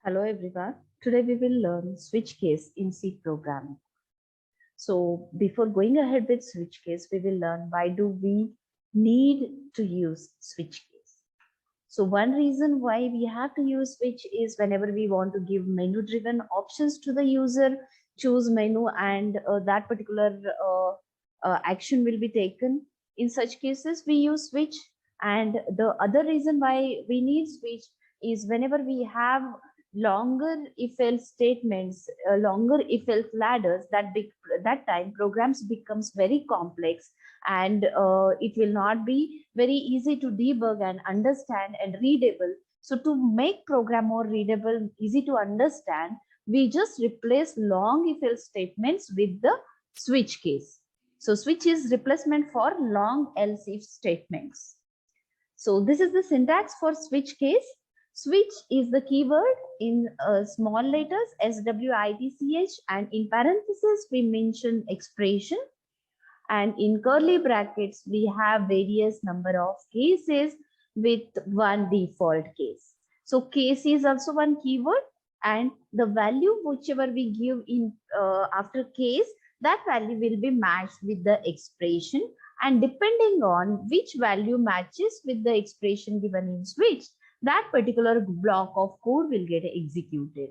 Hello everyone. Today we will learn switch case in C programming. So before going ahead with switch case, we will learn why do we need to use switch case. So one reason why we have to use switch is whenever we want to give menu driven options to the user, choose menu and that particular action will be taken. In such cases, we use switch. And the other reason why we need switch is whenever we have longer if else statements, longer if else ladders, that time programs becomes very complex and it will not be very easy to debug and understand and readable. So to make program more readable, easy to understand, we just replace long if else statements with the switch case. So switch is replacement for long else if statements. So this is the syntax for switch case. Switch is the keyword in small letters SWITCH, and in parentheses we mention expression, and in curly brackets we have various number of cases with one default case. So case is also one keyword, and the value whichever we give in after case, that value will be matched with the expression, and depending on which value matches with the expression given in switch, that particular block of code will get executed.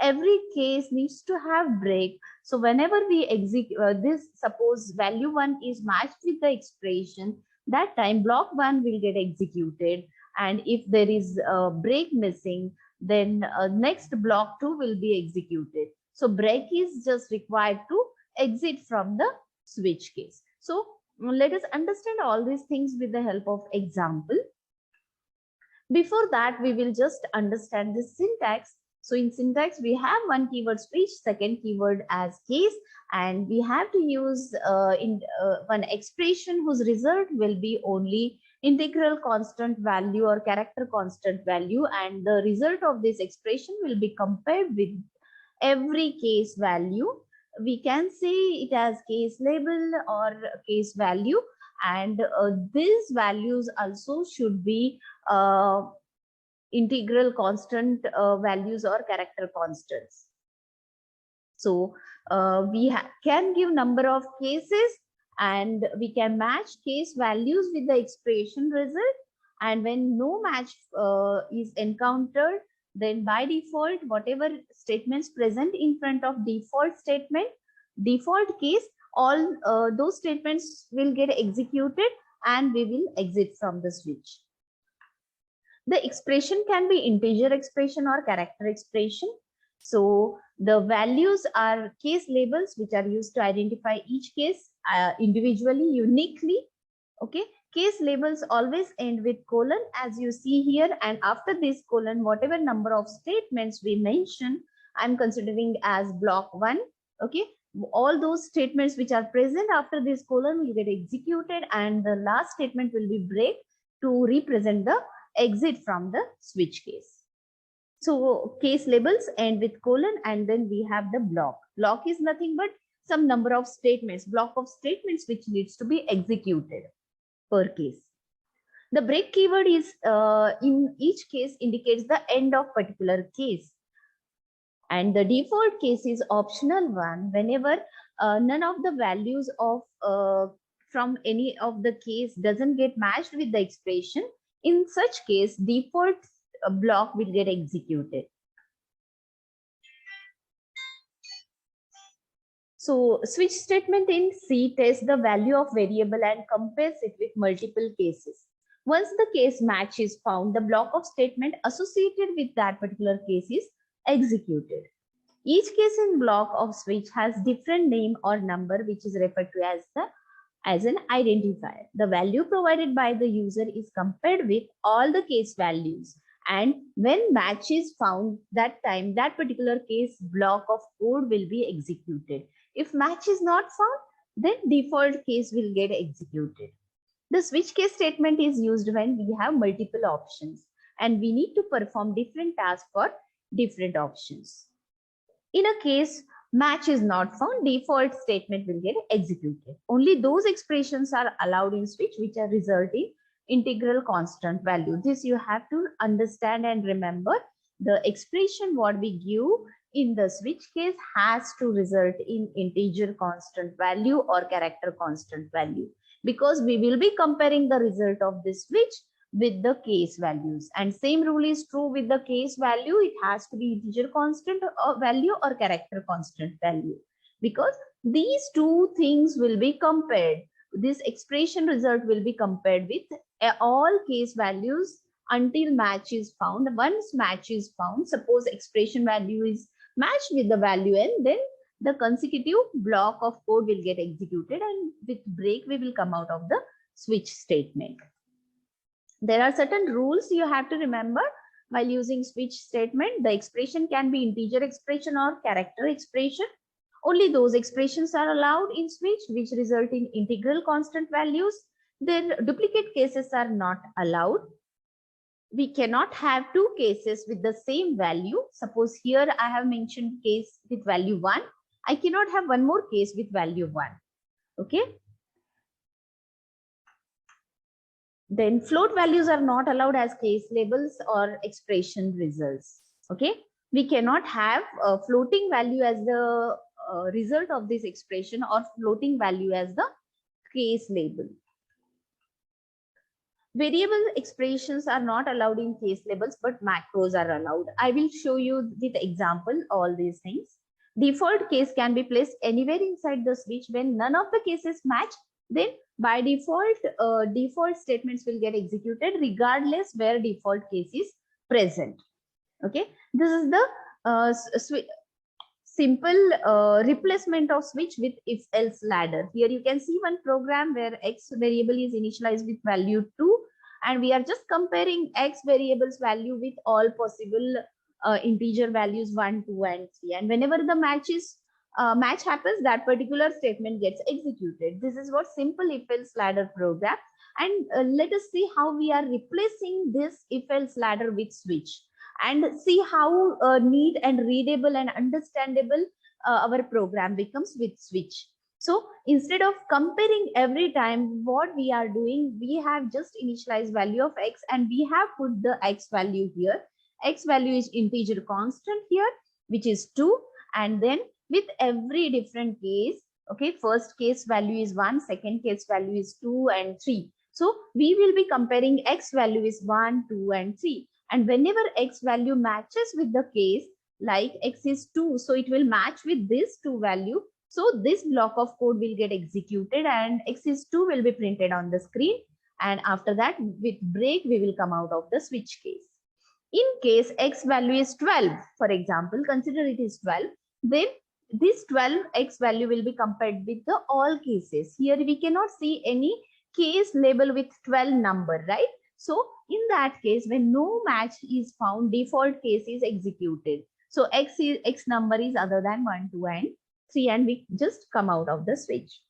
Every case needs to have break. So whenever we execute this, suppose value 1 is matched with the expression, that time block 1 will get executed, and if there is a break missing, then next block 2 will be executed. So break is just required to exit from the switch case. So let us understand all these things with the help of example. Before that, we will just understand the syntax. So in syntax, we have one keyword switch, second keyword as case, and we have to use one expression whose result will be only integral constant value or character constant value, and the result of this expression will be compared with every case value. We can say it as case label or case value, and these values also should be integral constant values or character constants. So we can give number of cases, and we can match case values with the expression result. And when no match is encountered, then by default, whatever statements present in front of default statement, default case, all those statements will get executed and we will exit from the switch. The expression can be integer expression or character expression. So the values are case labels which are used to identify each case individually, uniquely. Okay, case labels always end with colon as you see here, and after this colon, whatever number of statements we mention, I'm considering as block 1. Okay, all those statements which are present after this colon will get executed, and the last statement will be break to represent the exit from the switch case. So case labels end with colon, and then we have the block. Block is nothing but some number of statements, block of statements which needs to be executed per case. The break keyword is in each case indicates the end of particular case. And the default case is optional one whenever none of the values of from any of the case doesn't get matched with the expression. In such case, default block will get executed. So switch statement in C tests the value of variable and compares it with multiple cases. Once the case match is found, the block of statement associated with that particular case is executed. Each case in block of switch has different name or number which is referred to as an identifier. The value provided by the user is compared with all the case values, and when match is found, that time that particular case block of code will be executed. If match is not found, then default case will get executed. The switch case statement is used when we have multiple options and we need to perform different tasks for different options. In a case match is not found, default statement will get executed. Only those expressions are allowed in switch which are result in integral constant value. This you have to understand and remember. the expression what we give in the switch case has to result in integer constant value or character constant value, because we will be comparing the result of this switch with the case values. And same rule is true with the case value. It has to be integer constant value or character constant value, because these two things will be compared. This expression result will be compared with all case values until match is found. Once match is found, suppose expression value is matched with the value n, then the consecutive block of code will get executed, and with break we will come out of the switch statement. There are certain rules you have to remember while using switch statement. The expression can be integer expression or character expression. Only those expressions are allowed in switch which result in integral constant values. Then duplicate cases are not allowed. We cannot have two cases with the same value. Suppose here I have mentioned case with value 1. I cannot have one more case with value 1. Okay. Then float values are not allowed as case labels or expression results. Okay. We cannot have a floating value as the result of this expression or floating value as the case label. Variable expressions are not allowed in case labels, but macros are allowed. I will show you with example all these things. Default case can be placed anywhere inside the switch. When none of the cases match, then by default, default statements will get executed regardless where default case is present. Okay, this is the simple replacement of switch with if else ladder. Here you can see one program where x variable is initialized with value 2, and we are just comparing x variable's value with all possible integer values 1, 2, and 3. And whenever the match happens, that particular statement gets executed. This is what simple if else ladder program. And let us see how we are replacing this if else ladder with switch, and see how neat and readable and understandable our program becomes with switch. So instead of comparing every time, what we are doing, we have just initialized value of x and we have put the x value here. X value is integer constant here, which is 2. And then with every different case, okay, first case value is 1, second case value is 2 and 3. So we will be comparing x value is 1, 2 and 3. And whenever x value matches with the case, like x is 2, so it will match with this 2 value. So this block of code will get executed and x is 2 will be printed on the screen. And after that, with break, we will come out of the switch case. In case x value is 12, for example, consider it is 12, then this 12 x value will be compared with the all cases. Here we cannot see any case label with 12 number, right? So in that case, when no match is found, default case is executed. So x number is other than 1, 2 and 3, and we just come out of the switch.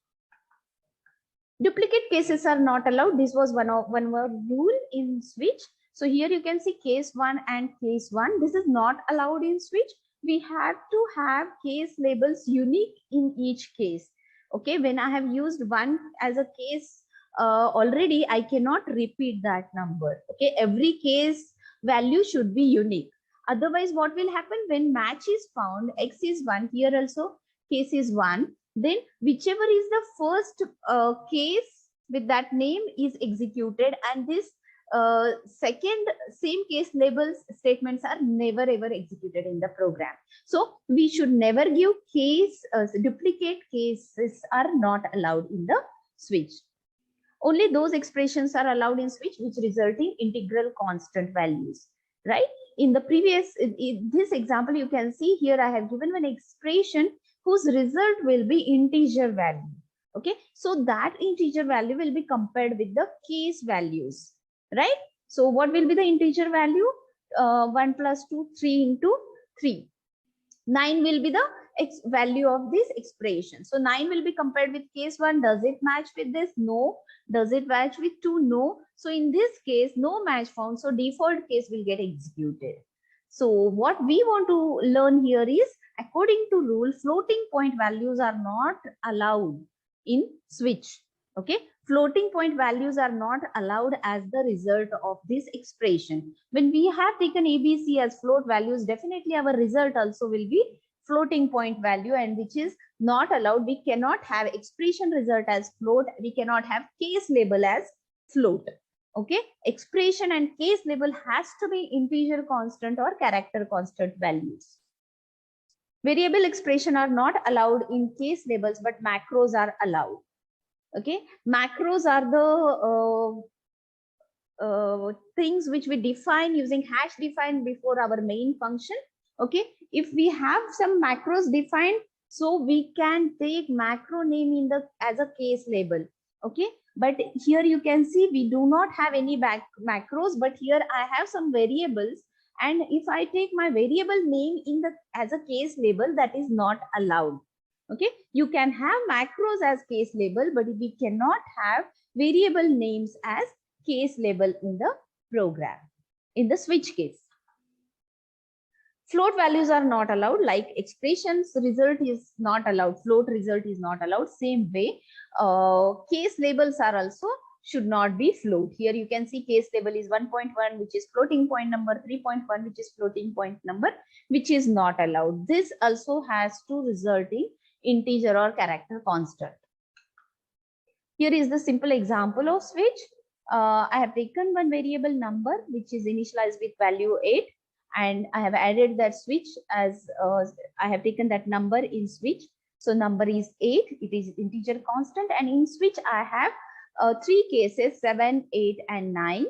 Duplicate cases are not allowed. This was one more rule in switch. So here you can see case 1 and case 1. This is not allowed in switch. We have to have case labels unique in each case. Okay, when I have used 1 as a case already, I cannot repeat that number. Okay, every case value should be unique. Otherwise, what will happen when match is found, x is 1, here also case is 1, then whichever is the first case with that name is executed, and this second same case labels statements are never ever executed in the program. So we should never give case, duplicate cases are not allowed in the switch. Only those expressions are allowed in switch which result in integral constant values, right? In the previous, in this example, you can see here I have given an expression whose result will be integer value. Okay, so that integer value will be compared with the case values, right? So what will be the integer value? 1 plus 2, 3 into 3. 9 will be the x value of this expression. So 9 will be compared with case 1. Does it match with this? No. Does it match with 2? No. So in this case, no match found. So default case will get executed. So what we want to learn here is, according to rule, floating point values are not allowed in switch. Okay, floating point values are not allowed as the result of this expression. When we have taken ABC as float values, definitely our result also will be floating point value, and which is not allowed. We cannot have expression result as float. We cannot have case label as float. Okay, expression and case label has to be integer constant or character constant values. Variable expression are not allowed in case labels, but macros are allowed. Okay, macros are the things which we define using hash define before our main function. Okay, if we have some macros defined, so we can take macro name in the as a case label. Okay, but here you can see we do not have any macros, but here I have some variables, and if I take my variable name in the as a case label, that is not allowed. Okay, you can have macros as case label, but we cannot have variable names as case label in the program, in the switch case. Float values are not allowed, like expressions result is not allowed, float result is not allowed. Same way, case labels are also should not be float. Here you can see case label is 1.1, which is floating point number, 3.1, which is floating point number, which is not allowed. This also has to result in integer or character constant. Here is the simple example of switch. I have taken one variable number which is initialized with value 8, and I have added that switch as I have taken that number in switch. So number is 8, it is integer constant, and in switch I have 3 cases, 7, 8 and 9.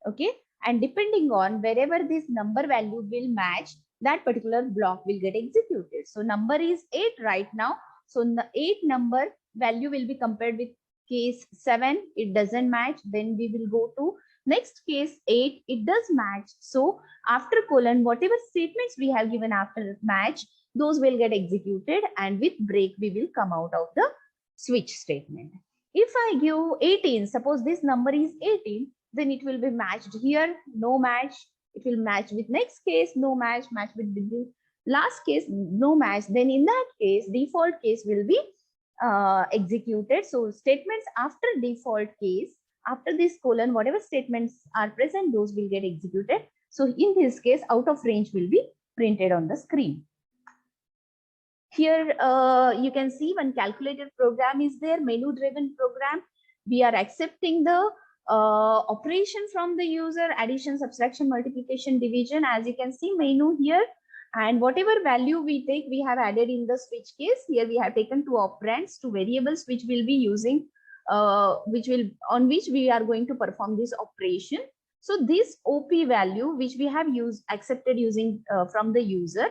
Okay, and depending on wherever this number value will match, that particular block will get executed. So number is 8 right now. So the 8 number value will be compared with case 7, it doesn't match. Then we will go to next case 8, it does match. So after colon, whatever statements we have given after match, those will get executed, and with break we will come out of the switch statement. If I give 18, suppose this number is 18, then it will be matched here, no match. It will match with next case, no match, match with the last case, no match. Then in that case, default case will be executed. So statements after default case, after this colon, whatever statements are present, those will get executed. So in this case, out of range will be printed on the screen. Here you can see one calculated program is there, menu driven program. We are accepting the operation from the user, addition, subtraction, multiplication, division. As you can see, menu here, and whatever value we take, we have added in the switch case. Here we have taken 2 operands, 2 variables which will be using on which we are going to perform this operation. So this OP value which we have accepted using from the user,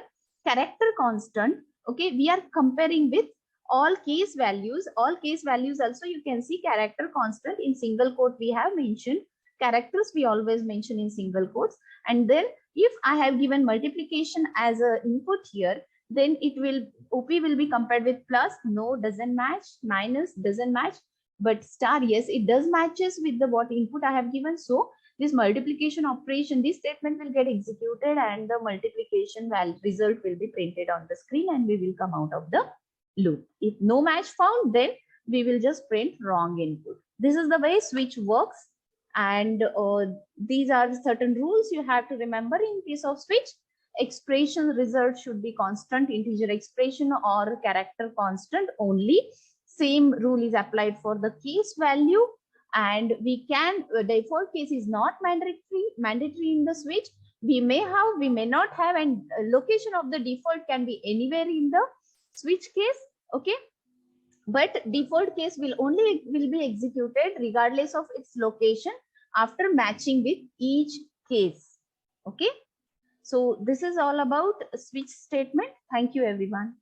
character constant. Okay, we are comparing with all case values. All case values also you can see character constant in single quote we have mentioned. Characters we always mention in single quotes. And then if I have given multiplication as an input here, then it will OP will be compared with plus, no, doesn't match, minus, doesn't match, but star, yes, it does matches with the what input I have given. So this multiplication operation, this statement will get executed, and the multiplication result will be printed on the screen, and we will come out of the loop. If no match found, then we will just print wrong input. This is the way switch works, and these are certain rules you have to remember in case of switch. Expression result should be constant, integer expression or character constant only. Same rule is applied for the case value. And we can, default case is not mandatory in the switch. We may have, we may not have, and location of the default can be anywhere in the switch case. Okay, but default case will be executed regardless of its location after matching with each case. Okay, so this is all about switch statement. Thank you everyone.